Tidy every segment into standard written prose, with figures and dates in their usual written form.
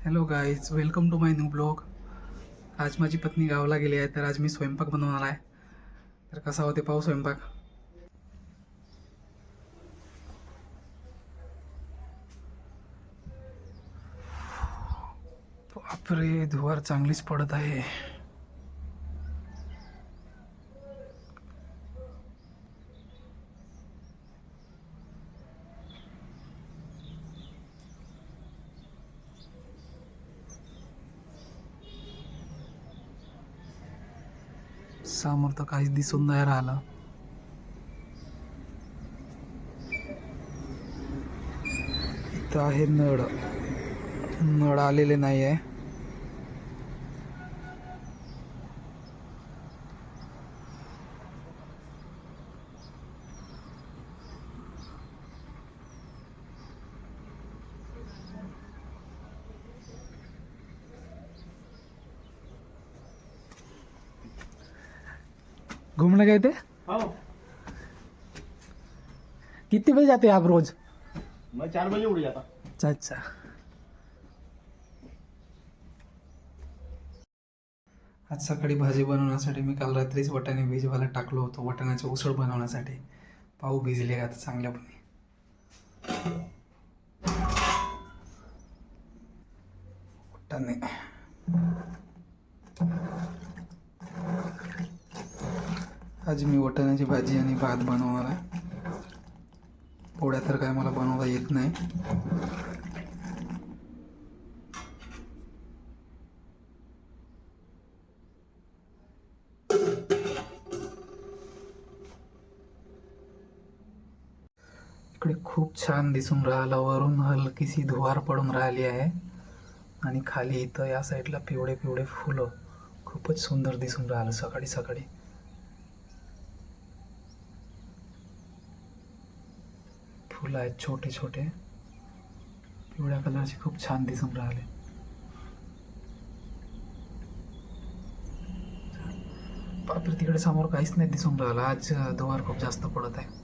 Hello guys, welcome to my new blog. आज माझी पत्नी गावाला गेली आहे, तर आज मी स्वयंपाक बनवणार आहे. तर कसा होते पाहू स्वयंपाक. बापरे, धुवार चांगलीच पडत आहे. समोर तर काहीच दिसून नाही राहिलं. इथं आहे नळ आलेले नाही आहे. घूमने गए थे? कितने बजे जाते हैं आप रोज? मैं 4 बजे उठ जाता. अच्छा अच्छा. आज सकाळी भाजी बनवण्यासाठी मी काल रात्रीच वाटाणे भिजवायला टाकलो होतो, वाटाण्याची उसळ बनवण्यासाठी. पाहू भिजले का आता चांगल्यापणे. वाटाणे आज मी वाटाण्याची भाजी आणि भात बनवणार आहे. पोळ्या तर काय मला बनवता येत नाही. इकडे खूप छान दिसून राहिला. वरून हलकीशी धुवार पडून राहिली आहे आणि खाली इथं या साईडला पिवळे पिवळे फुलं खूपच सुंदर दिसून राहिलं सकाळी सकाळी. फुलं आहेत छोटे छोटे पिवळ्या कलरचे, खूप छान दिसून राहिले. बापरे, तिकडे समोर काहीच नाही दिसून राहिलं. आज धुवार खूप जास्त पडत आहे.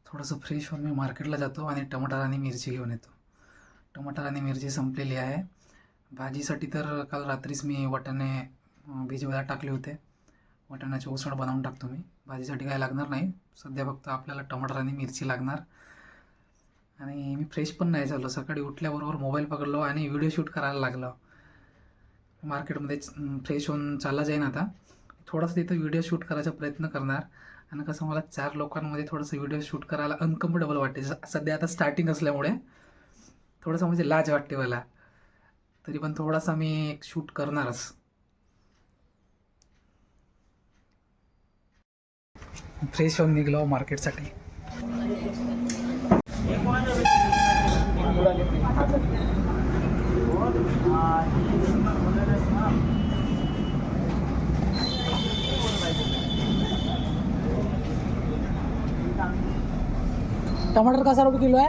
थोडंसं फ्रेश होऊन मी मार्केटला जातो आणि टमाटर आणि मिरची घेऊन येतो. टमाटर आणि मिरची संपलेली आहे. भाजीसाठी तर काल रात्रीच मी वाटाणे भिजवायला टाकले होते. वाटाण्याची उसळ बनवून टाकतो मी. भाजीसाठी काय लागणार नाही सध्या, फक्त आपल्याला टमाटर आणि मिरची लागणार. आणि मी फ्रेश पण नाही झालो. सकाळी उठल्याबरोबर मोबाईल पकडलो आणि व्हिडिओ शूट करायला लागलो. मार्केटमध्येच फ्रेश होऊन चालला जाईन आता. थोडासा तिथं व्हिडिओ शूट करायचा प्रयत्न करणार. आणि कसं मला 4 लोकांमध्ये थोडंसं व्हिडिओ शूट करायला अनकम्फर्टेबल वाटते. सध्या आता स्टार्टिंग असल्यामुळे थोडंसं म्हणजे लाज वाटते मला. तरी पण थोडासा मी शूट करणारच. फ्रेश होऊन निघलो मार्केटसाठी. टमाटर कसा रुपये किलो आहे?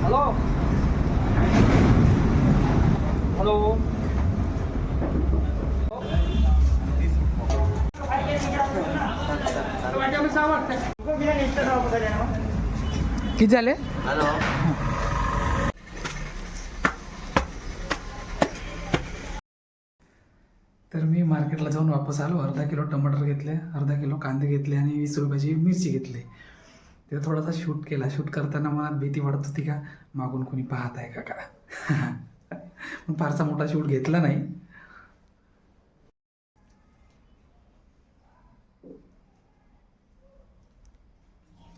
Hello hello. किती झाले? हॅलो. तर मी मार्केटला जाऊन वापस आलो. अर्धा किलो टमाटर घेतले, अर्धा किलो कांदे घेतले आणि 20 रुपयाची मिरची घेतली. तिथे थोडासा शूट केला. शूट करताना मनात भीती वाटत होती का मागून कोणी पाहत आहे का पण फारसा मोठा शूट घेतला नाही.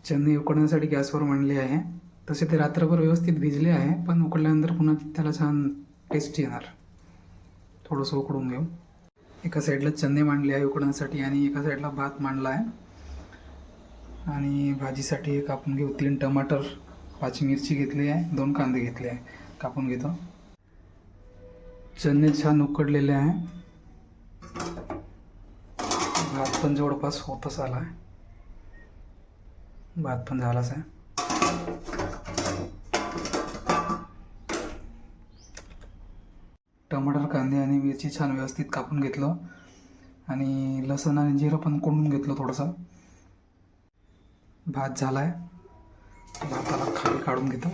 चणे उकडण्यासाठी गॅसवर मांडले आहे. तसे ते रात्रभर व्यवस्थित भिजले आहे, पण उकडल्यानंतर पुन्हा त्याला छान टेस्ट येणार. थोडंसं उकडून घेऊ. एका साईडला चणे मांडले आहे उकडण्यासाठी आणि एका साईडला भात मांडला आहे. आणि भाजीसाठी कापून घेऊ 3 टमाटर, 5 मिरची घेतली आहे, 2 कांदे घेतले आहे. कापून घेतो. चणे छान उकडलेले आहे. भात पण जवळपास होतच आला आहे. भात पण झालाच आहे. टमाटर, कांदे आणि मिरची छान व्यवस्थित कापून घेतलं आणि लसूण आणि जिरं पण कोंडून घेतलं थोडंसं. भात झाला आहे. भाताला खाली काढून घेतो.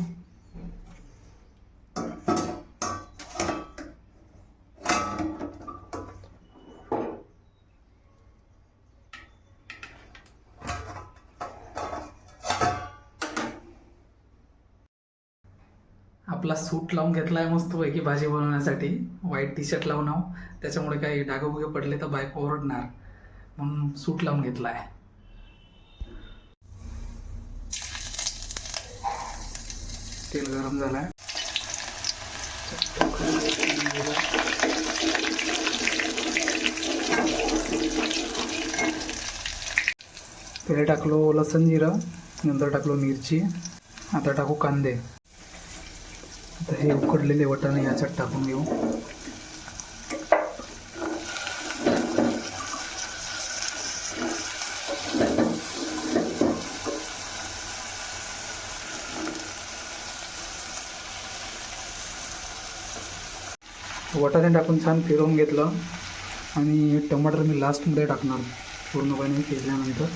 आपला सूट लावून घेतला आहे मस्तपैकी भाजी बनवण्यासाठी. व्हाईट टी शर्ट लावून आहो, त्याच्यामुळे काही डागोबुगे पडले तर बायको ओरडणार, म्हणून सूट लावून घेतला आहे. तेल गरम झालं आहे. पहिले टाकलो लसूण जिरं, नंतर टाकलो मिरची, आता टाकू कांदे. आता हे उकडलेले वाटाणे याच्यात टाकून घेऊ. वाटाणे टाकून छान फिरवून घेतलं आणि टमाटर मी लास्टमध्ये टाकणार पूर्णपणे शिजल्यानंतर.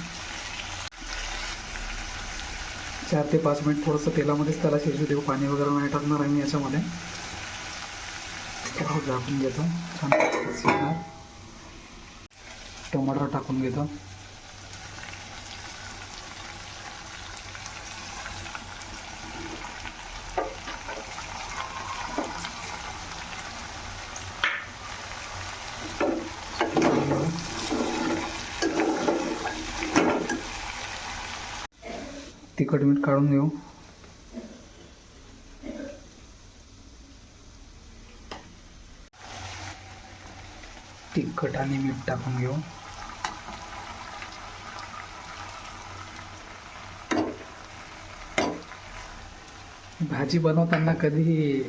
4 ते 5 मिनिट थोडंसं तेलामध्येच त्याला शिजू देऊ. पाणी वगैरे नाही टाकणार आहे मी याच्यामध्ये. झाकून घेतो. छान शिजणार. टमाटर टाकून घेतो. तिखट मीठ काढून घेऊ. तिखट आणि मीठ टाकून घेऊ. भाजी बनवताना कधी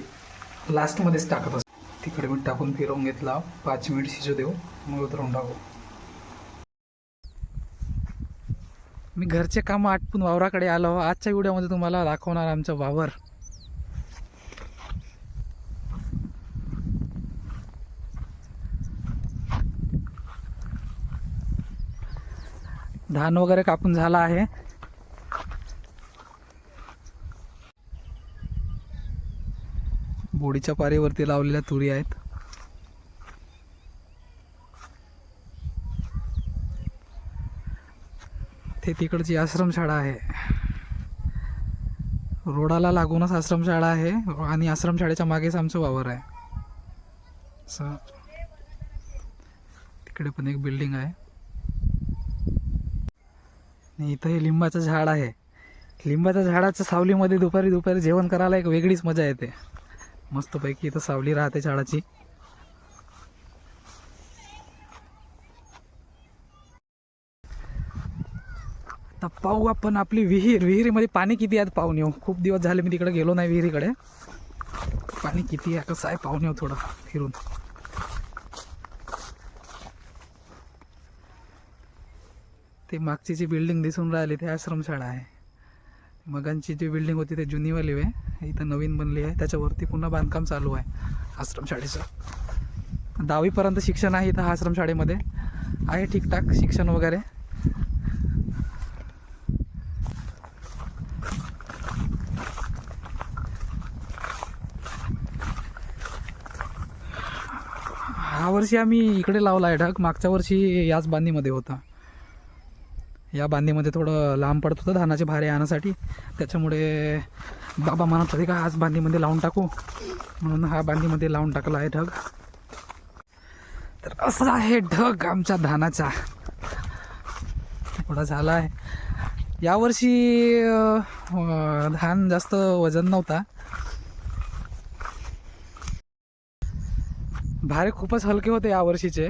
लास्टमध्येच टाकत असतो. तिखट मीठ टाकून फिरवून घेतला. 5 मिनिट शिजू देऊ, मग उतरवून टाकू. मी घरचे कामं आटपून वावराकडे आलो. आजच्या व्हिडिओमध्ये तुम्हाला दाखवणार आमचं वावर. धान वगैरे कापून झाला आहे. बोडीच्या पारीवरती लावलेल्या तुरी आहेत. ते तिकडची आश्रमशाळा आहे. रोडाला लागूनच आश्रमशाळा आहे आणि आश्रमशाळेच्या मागेच आमचं वावर आहे. असं तिकडे पण एक बिल्डिंग आहे. आणि इथं हे लिंबाचं झाड आहे. लिंबाच्या झाडाच्या सावलीमध्ये दुपारी जेवण करायला एक वेगळीच मजा येते. मस्तपैकी इथं सावली राहते झाडाची. आता पाहू आपण आपली विहिरीमध्ये पाणी किती आहे पाहून येऊ. खूप दिवस झाले मी तिकडे गेलो नाही विहिरीकडे. पाणी किती आहे कसं आहे पाहून येऊ थोडं फिरून. ते मागची जी बिल्डिंग दिसून राहिली ते आश्रमशाळा आहे. मगांची जी बिल्डिंग होती ते जुनीवाली आहे. इथं नवीन बनली आहे. त्याच्यावरती पुन्हा बांधकाम चालू आहे आश्रमशाळेचं. 10वी पर्यंत शिक्षण आहे इथं आश्रमशाळेमध्ये. आहे ठीकठाक शिक्षण वगैरे. ह्या वर्षी आम्ही इकडे लावला आहे ढग. मागच्या वर्षी याच बांधीमध्ये होता. या बांधीमध्ये थोडं लांब पडत होतं धानाचे भारे आणण्यासाठी. त्याच्यामुळे बाबा म्हणत होते का आज बांधीमध्ये लावून टाकू, म्हणून हा बांधीमध्ये लावून टाकला आहे ढग. तर असं आहे ढग आमच्या धानाचा. थोडा झाला आहे यावर्षी. धान जास्त वजन नव्हता. भारे खूपच हलके होते यावर्षीचे.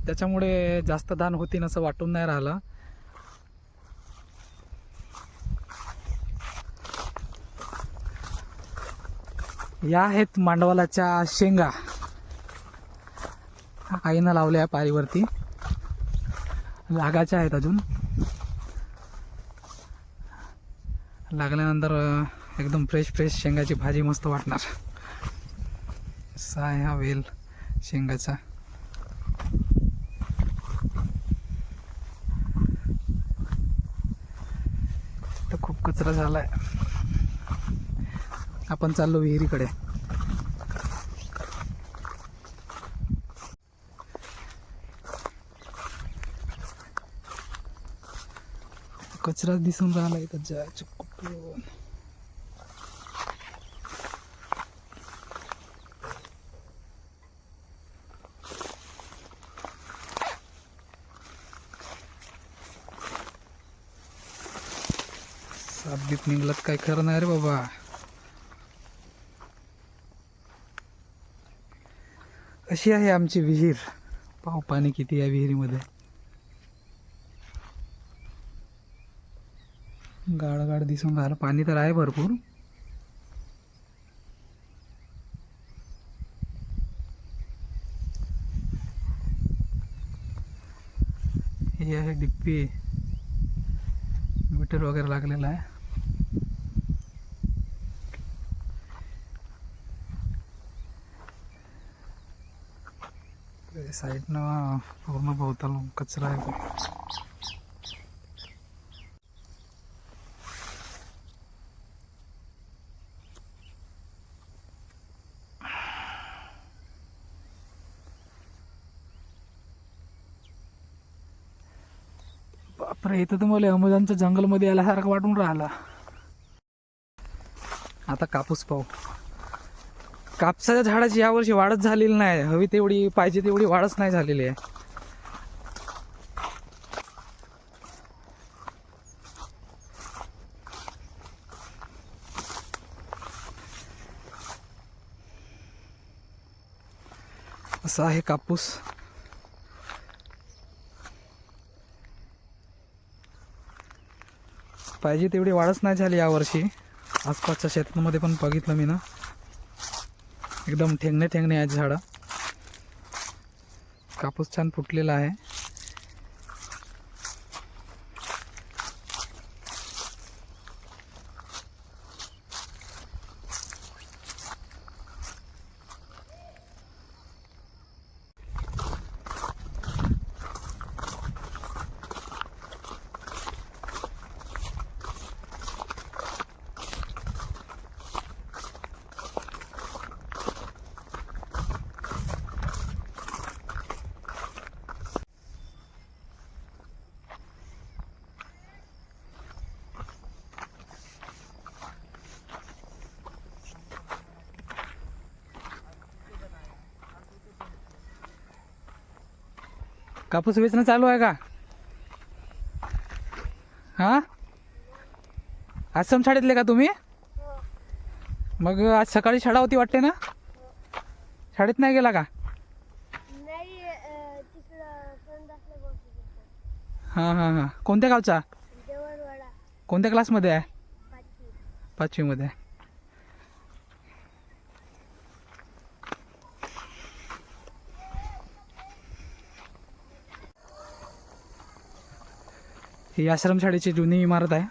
त्याच्यामुळे जास्त धान होतीन असं वाटून नाही राहिलं. या आहेत मांडवालाच्या शेंगा. आईनं लावल्या आहे पारीवरती. लागायच्या आहेत अजून. लागल्यानंतर एकदम फ्रेश शेंगाची भाजी मस्त वाटणार. असा आहे हा वेल. शेंगाचा. तर खूप कचरा झालाय. आपण चाललो विहिरीकडे. कचरा दिसून राहिला इथं जायचं कुठून. साप बीप निघलात काय खरं नाही रे बाबा. अशी आहे आमची विहीर. पाव पाणी किती आहे विहिरीमध्ये. गाड दिसून राहिलं. पाणी तर आहे भरपूर. हे आहे डिप्पी. मीटर वगैरे लागलेला आहे. साईडनं पूर्ण भोवताल कचरा आहे. बापरे, इथं तर मला अमेझॉनच्या जंगलमध्ये यायल्यासारखं वाटून राहिला. आता कापूस पाहू. कापसाच्या झाडाची यावर्षी वाढच झालेली नाही. हवी तेवढी पाहिजे तेवढी वाढच नाही झालेली आहे. असा आहे कापूस. पाहिजे तेवढी वाढच नाही झाली यावर्षी. आसपासच्या शेतांमध्ये पण बघितलं मी ना, एकदम ठेंगणे आहेत झाडं. कापूस छान फुटलेला आहे. कापूस वेचणं चालू आहे का? हा, आश्रम शाळेतले का तुम्ही? मग आज सकाळी शाळा होती वाटते ना? शाळेत नाही गेला का? हां हां हां. कोणत्या गावचा? कोणत्या क्लासमध्ये आहे? 5वी मध्ये. ही आश्रमशाळेची जुनी इमारत आहे.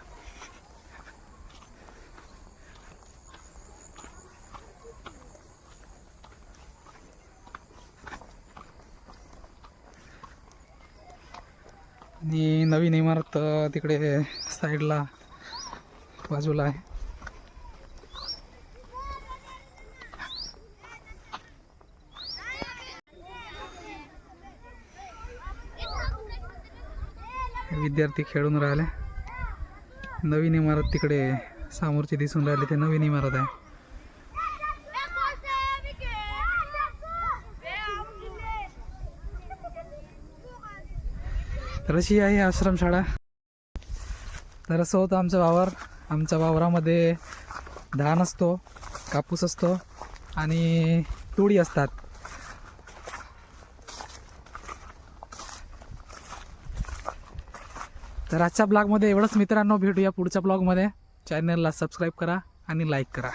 आणि नवीन इमारत तिकडे साईडला बाजूला आहे. विद्यार्थी खेळून राहिले. नवीन इमारत तिकडे समोरची दिसून राहिली, ते नवीन इमारत आहे. तर अशी आहे आश्रमशाळा. तर असं होतं आमचं वावर. आमच्या वावरामध्ये धान असतो, कापूस असतो आणि तुरी असतात. तर आजच्या ब्लॉगमध्ये एवढंच मित्रांनो. भेटूया पुढच्या ब्लॉगमध्ये. चॅनलला सबस्क्राईब करा आणि लाईक करा.